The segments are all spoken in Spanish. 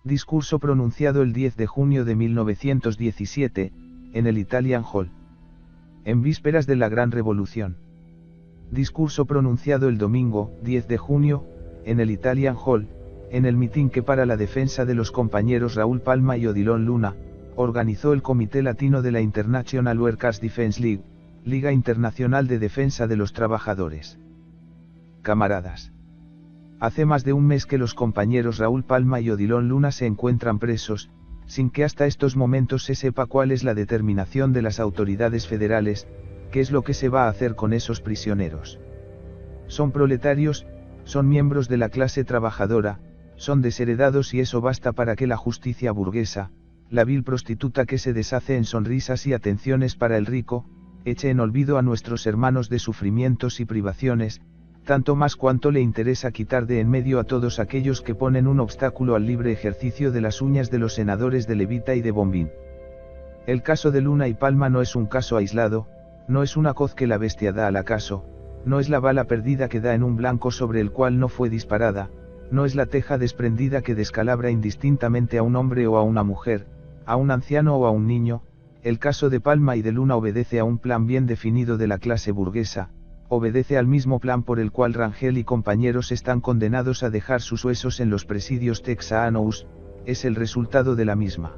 Discurso pronunciado el 10 de junio de 1917, en el Italian Hall. En vísperas de la Gran Revolución. Discurso pronunciado el domingo, 10 de junio, en el Italian Hall, en el mitin que para la defensa de los compañeros Raúl Palma y Odilon Luna, organizó el Comité Latino de la International Workers Defense League, Liga Internacional de Defensa de los Trabajadores. Camaradas. Hace más de un mes que los compañeros Raúl Palma y Odilon Luna se encuentran presos, sin que hasta estos momentos se sepa cuál es la determinación de las autoridades federales, qué es lo que se va a hacer con esos prisioneros. Son proletarios, son miembros de la clase trabajadora, son desheredados y eso basta para que la justicia burguesa, la vil prostituta que se deshace en sonrisas y atenciones para el rico, eche en olvido a nuestros hermanos de sufrimientos y privaciones, tanto más cuanto le interesa quitar de en medio a todos aquellos que ponen un obstáculo al libre ejercicio de las uñas de los senadores de Levita y de Bombín. El caso de Luna y Palma no es un caso aislado, no es una coz que la bestia da al acaso, no es la bala perdida que da en un blanco sobre el cual no fue disparada, no es la teja desprendida que descalabra indistintamente a un hombre o a una mujer, a un anciano o a un niño. El caso de Palma y de Luna obedece a un plan bien definido de la clase burguesa, obedece al mismo plan por el cual Rangel y compañeros están condenados a dejar sus huesos en los presidios texanos, es el resultado de la misma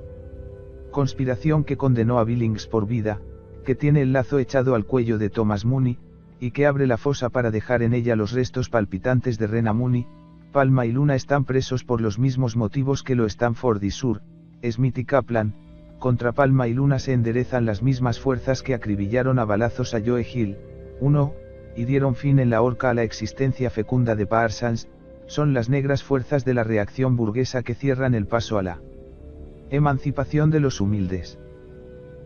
conspiración que condenó a Billings por vida, que tiene el lazo echado al cuello de Thomas Mooney, y que abre la fosa para dejar en ella los restos palpitantes de Rena Mooney. Palma y Luna están presos por los mismos motivos que lo están Ford y Sur, Smith y Kaplan. Contra Palma y Luna se enderezan las mismas fuerzas que acribillaron a balazos a Joe Hill, 1, y dieron fin en la horca a la existencia fecunda de Parsons. Son las negras fuerzas de la reacción burguesa que cierran el paso a la emancipación de los humildes.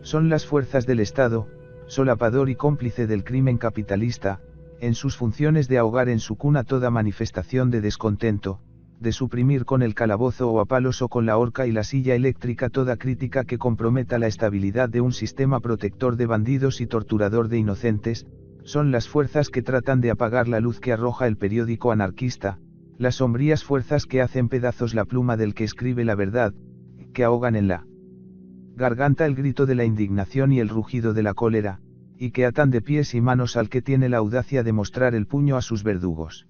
Son las fuerzas del Estado, solapador y cómplice del crimen capitalista, en sus funciones de ahogar en su cuna toda manifestación de descontento, de suprimir con el calabozo o a palos o con la horca y la silla eléctrica toda crítica que comprometa la estabilidad de un sistema protector de bandidos y torturador de inocentes. Son las fuerzas que tratan de apagar la luz que arroja el periódico anarquista, las sombrías fuerzas que hacen pedazos la pluma del que escribe la verdad, que ahogan en la garganta el grito de la indignación y el rugido de la cólera, y que atan de pies y manos al que tiene la audacia de mostrar el puño a sus verdugos.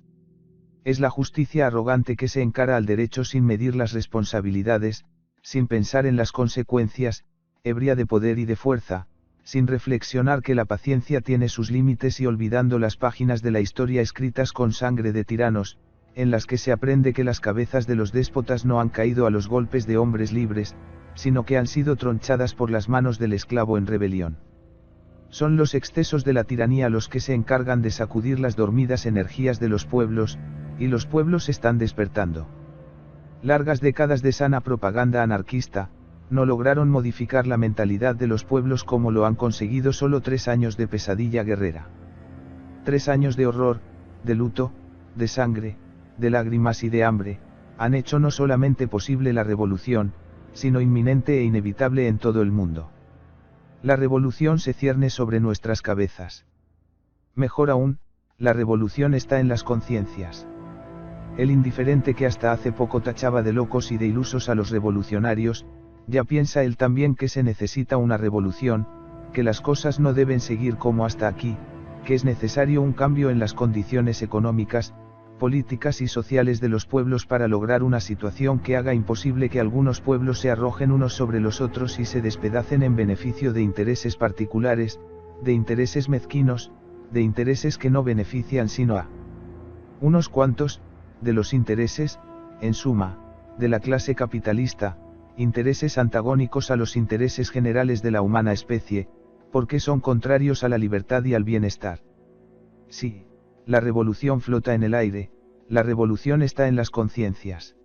Es la justicia arrogante que se encara al derecho sin medir las responsabilidades, sin pensar en las consecuencias, ebria de poder y de fuerza, sin reflexionar que la paciencia tiene sus límites y olvidando las páginas de la historia escritas con sangre de tiranos, en las que se aprende que las cabezas de los déspotas no han caído a los golpes de hombres libres, sino que han sido tronchadas por las manos del esclavo en rebelión. Son los excesos de la tiranía los que se encargan de sacudir las dormidas energías de los pueblos, y los pueblos están despertando. Largas décadas de sana propaganda anarquista, no lograron modificar la mentalidad de los pueblos como lo han conseguido solo 3 años de pesadilla guerrera. 3 años de horror, de luto, de sangre, de lágrimas y de hambre, han hecho no solamente posible la revolución, sino inminente e inevitable en todo el mundo. La revolución se cierne sobre nuestras cabezas. Mejor aún, la revolución está en las conciencias. El indiferente que hasta hace poco tachaba de locos y de ilusos a los revolucionarios, ya piensa él también que se necesita una revolución, que las cosas no deben seguir como hasta aquí, que es necesario un cambio en las condiciones económicas, políticas y sociales de los pueblos para lograr una situación que haga imposible que algunos pueblos se arrojen unos sobre los otros y se despedacen en beneficio de intereses particulares, de intereses mezquinos, de intereses que no benefician sino a unos cuantos, de los intereses, en suma, de la clase capitalista, intereses antagónicos a los intereses generales de la humana especie, porque son contrarios a la libertad y al bienestar. Sí, la revolución flota en el aire, la revolución está en las conciencias.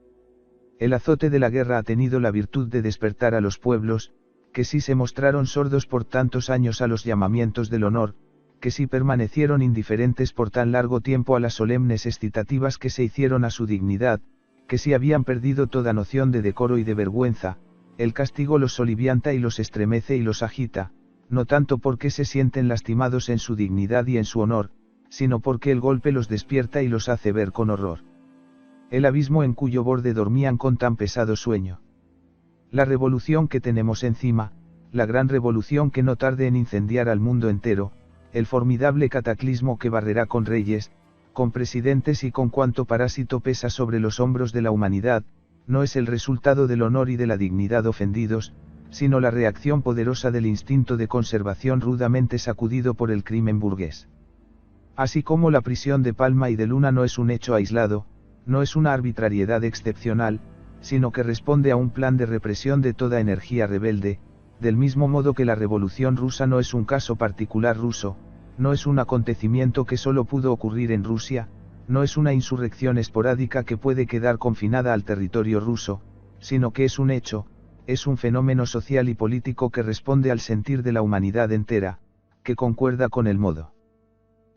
El azote de la guerra ha tenido la virtud de despertar a los pueblos, que sí se mostraron sordos por tantos años a los llamamientos del honor, que sí permanecieron indiferentes por tan largo tiempo a las solemnes excitativas que se hicieron a su dignidad, que si habían perdido toda noción de decoro y de vergüenza, el castigo los solivianta y los estremece y los agita, no tanto porque se sienten lastimados en su dignidad y en su honor, sino porque el golpe los despierta y los hace ver con horror. el abismo en cuyo borde dormían con tan pesado sueño. La revolución que tenemos encima, la gran revolución que no tarde en incendiar al mundo entero, el formidable cataclismo que barrerá con reyes, con presidentes y con cuanto parásito pesa sobre los hombros de la humanidad, no es el resultado del honor y de la dignidad ofendidos, sino la reacción poderosa del instinto de conservación rudamente sacudido por el crimen burgués. Así como la prisión de Palma y de Luna no es un hecho aislado, no es una arbitrariedad excepcional, sino que responde a un plan de represión de toda energía rebelde, del mismo modo que la Revolución rusa no es un caso particular ruso, no es un acontecimiento que solo pudo ocurrir en Rusia, no es una insurrección esporádica que puede quedar confinada al territorio ruso, sino que es un hecho, es un fenómeno social y político que responde al sentir de la humanidad entera, que concuerda con el modo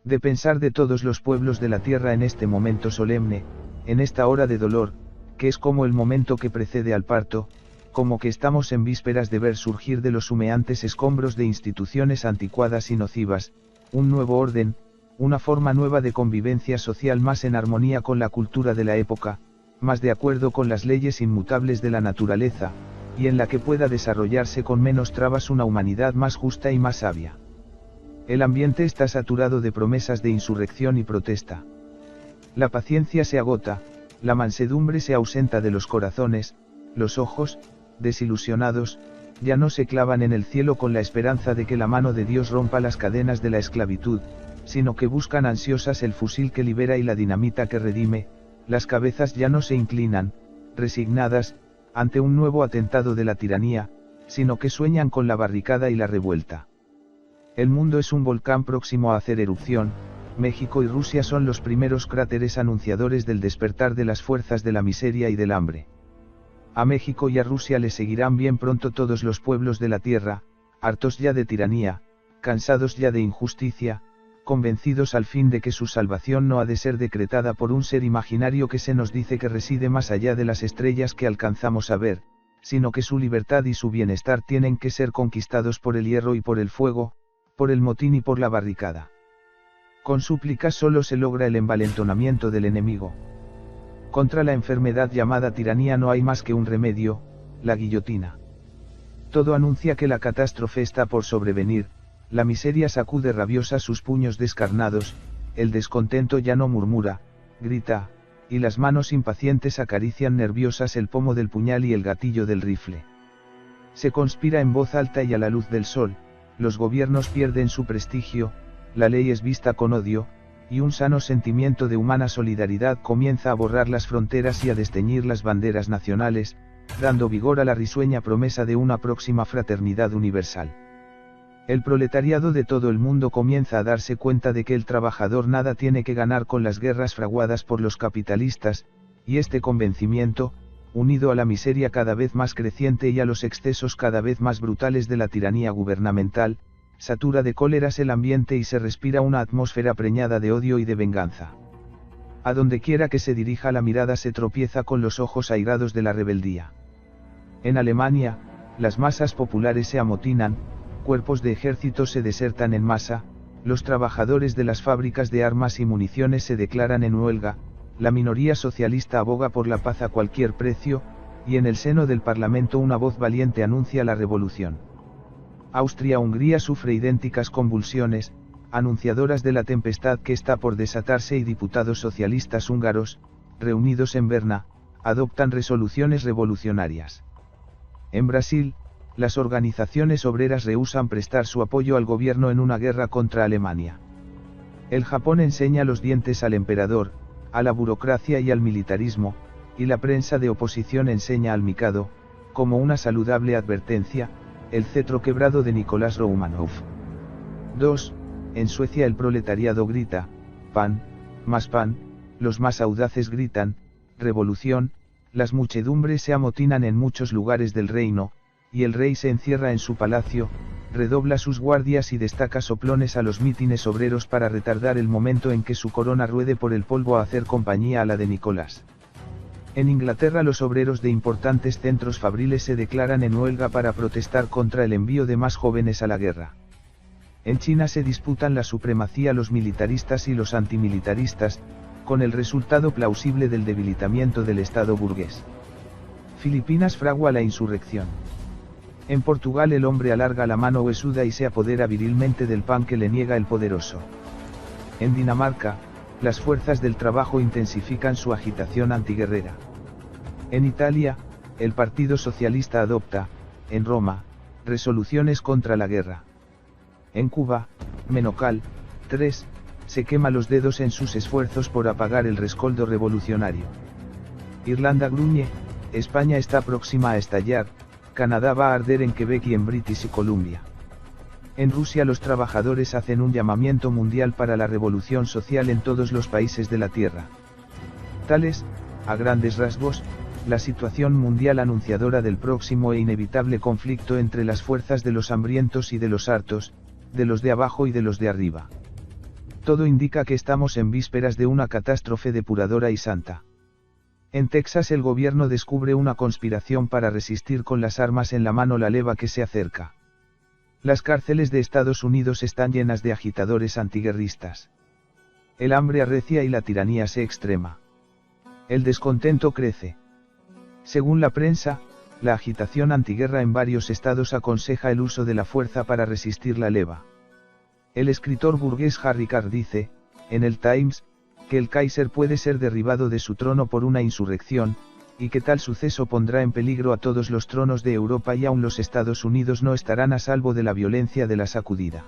de pensar de todos los pueblos de la tierra en este momento solemne, en esta hora de dolor, que es como el momento que precede al parto, como que estamos en vísperas de ver surgir de los humeantes escombros de instituciones anticuadas y nocivas, un nuevo orden, una forma nueva de convivencia social más en armonía con la cultura de la época, más de acuerdo con las leyes inmutables de la naturaleza, y en la que pueda desarrollarse con menos trabas una humanidad más justa y más sabia. El ambiente está saturado de promesas de insurrección y protesta. La paciencia se agota, la mansedumbre se ausenta de los corazones, los ojos, desilusionados, ya no se clavan en el cielo con la esperanza de que la mano de Dios rompa las cadenas de la esclavitud, sino que buscan ansiosas el fusil que libera y la dinamita que redime, las cabezas ya no se inclinan, resignadas, ante un nuevo atentado de la tiranía, sino que sueñan con la barricada y la revuelta. El mundo es un volcán próximo a hacer erupción, México y Rusia son los primeros cráteres anunciadores del despertar de las fuerzas de la miseria y del hambre. A México y a Rusia le seguirán bien pronto todos los pueblos de la tierra, hartos ya de tiranía, cansados ya de injusticia, convencidos al fin de que su salvación no ha de ser decretada por un ser imaginario que se nos dice que reside más allá de las estrellas que alcanzamos a ver, sino que su libertad y su bienestar tienen que ser conquistados por el hierro y por el fuego, por el motín y por la barricada. Con súplicas solo se logra el envalentonamiento del enemigo. Contra la enfermedad llamada tiranía no hay más que un remedio, la guillotina. Todo anuncia que la catástrofe está por sobrevenir, la miseria sacude rabiosa sus puños descarnados, el descontento ya no murmura, grita, y las manos impacientes acarician nerviosas el pomo del puñal y el gatillo del rifle. Se conspira en voz alta y a la luz del sol, los gobiernos pierden su prestigio, la ley es vista con odio, y un sano sentimiento de humana solidaridad comienza a borrar las fronteras y a desteñir las banderas nacionales, dando vigor a la risueña promesa de una próxima fraternidad universal. El proletariado de todo el mundo comienza a darse cuenta de que el trabajador nada tiene que ganar con las guerras fraguadas por los capitalistas, y este convencimiento, unido a la miseria cada vez más creciente y a los excesos cada vez más brutales de la tiranía gubernamental, satura de cóleras el ambiente y se respira una atmósfera preñada de odio y de venganza. A donde quiera que se dirija la mirada se tropieza con los ojos airados de la rebeldía. En Alemania, las masas populares se amotinan, cuerpos de ejército se desertan en masa, los trabajadores de las fábricas de armas y municiones se declaran en huelga, la minoría socialista aboga por la paz a cualquier precio, y en el seno del Parlamento una voz valiente anuncia la revolución. Austria-Hungría sufre idénticas convulsiones, anunciadoras de la tempestad que está por desatarse y diputados socialistas húngaros, reunidos en Berna, adoptan resoluciones revolucionarias. En Brasil, las organizaciones obreras rehúsan prestar su apoyo al gobierno en una guerra contra Alemania. El Japón enseña los dientes al emperador, a la burocracia y al militarismo, y la prensa de oposición enseña al Mikado, como una saludable advertencia, el cetro quebrado de Nicolás Romanov. 2. En Suecia el proletariado grita, pan, los más audaces gritan, revolución, las muchedumbres se amotinan en muchos lugares del reino, y el rey se encierra en su palacio, redobla sus guardias y destaca soplones a los mítines obreros para retardar el momento en que su corona ruede por el polvo a hacer compañía a la de Nicolás. En Inglaterra los obreros de importantes centros fabriles se declaran en huelga para protestar contra el envío de más jóvenes a la guerra. En China se disputan la supremacía los militaristas y los antimilitaristas, con el resultado plausible del debilitamiento del Estado burgués. Filipinas fragua la insurrección. En Portugal el hombre alarga la mano huesuda y se apodera virilmente del pan que le niega el poderoso. En Dinamarca, las fuerzas del trabajo intensifican su agitación antiguerrera. En Italia, el Partido Socialista adopta, en Roma, resoluciones contra la guerra. En Cuba, Menocal, 3, se quema los dedos en sus esfuerzos por apagar el rescoldo revolucionario. Irlanda gruñe, España está próxima a estallar, Canadá va a arder en Quebec y en British Columbia. En Rusia los trabajadores hacen un llamamiento mundial para la revolución social en todos los países de la Tierra. Tal es, a grandes rasgos, la situación mundial anunciadora del próximo e inevitable conflicto entre las fuerzas de los hambrientos y de los hartos, de los de abajo y de los de arriba. Todo indica que estamos en vísperas de una catástrofe depuradora y santa. En Texas el gobierno descubre una conspiración para resistir con las armas en la mano la leva que se acerca. Las cárceles de Estados Unidos están llenas de agitadores antiguerristas. El hambre arrecia y la tiranía se extrema. El descontento crece. Según la prensa, la agitación antiguerra en varios estados aconseja el uso de la fuerza para resistir la leva. El escritor burgués Harry Carr dice, en el Times, que el Kaiser puede ser derribado de su trono por una insurrección, y que tal suceso pondrá en peligro a todos los tronos de Europa y aun los Estados Unidos no estarán a salvo de la violencia de la sacudida.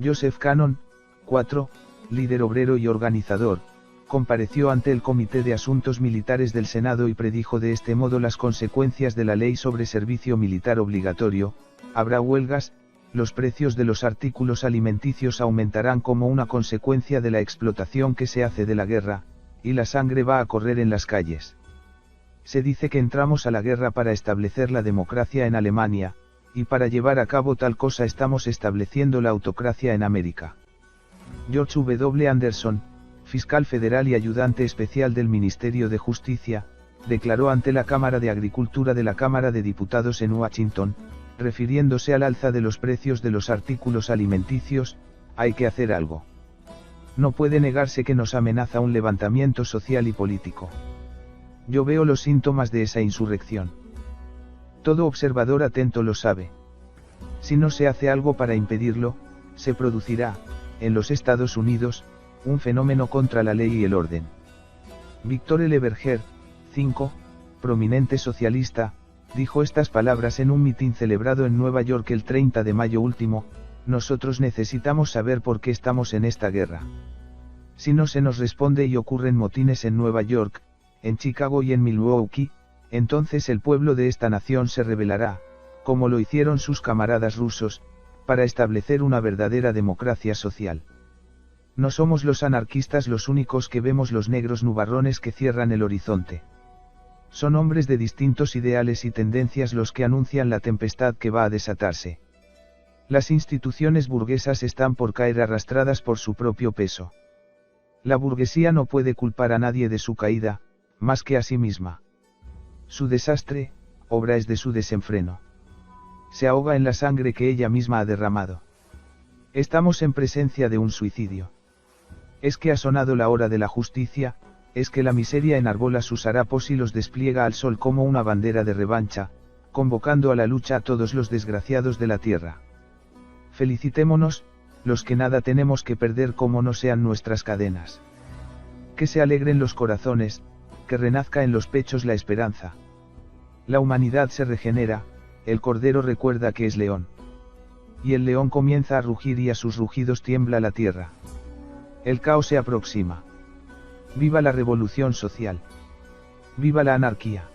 Joseph Cannon, 4, líder obrero y organizador, compareció ante el Comité de Asuntos Militares del Senado y predijo de este modo las consecuencias de la ley sobre servicio militar obligatorio: habrá huelgas, los precios de los artículos alimenticios aumentarán como una consecuencia de la explotación que se hace de la guerra, y la sangre va a correr en las calles. Se dice que entramos a la guerra para establecer la democracia en Alemania, y para llevar a cabo tal cosa estamos estableciendo la autocracia en América. George W. Anderson, fiscal federal y ayudante especial del Ministerio de Justicia, declaró ante la Cámara de Agricultura de la Cámara de Diputados en Washington, refiriéndose al alza de los precios de los artículos alimenticios: hay que hacer algo. No puede negarse que nos amenaza un levantamiento social y político. Yo veo los síntomas de esa insurrección. Todo observador atento lo sabe. Si no se hace algo para impedirlo, se producirá, en los Estados Unidos, un fenómeno contra la ley y el orden. Victor L. Berger, 5, prominente socialista, dijo estas palabras en un mitin celebrado en Nueva York el 30 de mayo último: nosotros necesitamos saber por qué estamos en esta guerra. Si no se nos responde y ocurren motines en Nueva York, en Chicago y en Milwaukee, entonces el pueblo de esta nación se rebelará, como lo hicieron sus camaradas rusos, para establecer una verdadera democracia social. No somos los anarquistas los únicos que vemos los negros nubarrones que cierran el horizonte. Son hombres de distintos ideales y tendencias los que anuncian la tempestad que va a desatarse. Las instituciones burguesas están por caer arrastradas por su propio peso. La burguesía no puede culpar a nadie de su caída, más que a sí misma. Su desastre, obra es de su desenfreno. Se ahoga en la sangre que ella misma ha derramado. Estamos en presencia de un suicidio. Es que ha sonado la hora de la justicia, es que la miseria enarbola sus harapos y los despliega al sol como una bandera de revancha, convocando a la lucha a todos los desgraciados de la tierra. Felicitémonos, los que nada tenemos que perder como no sean nuestras cadenas. Que se alegren los corazones, que renazca en los pechos la esperanza. La humanidad se regenera, el cordero recuerda que es león. Y el león comienza a rugir y a sus rugidos tiembla la tierra. El caos se aproxima. Viva la revolución social. Viva la anarquía.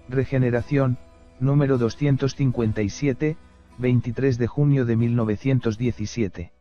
Regeneración, número 257, 23 de junio de 1917.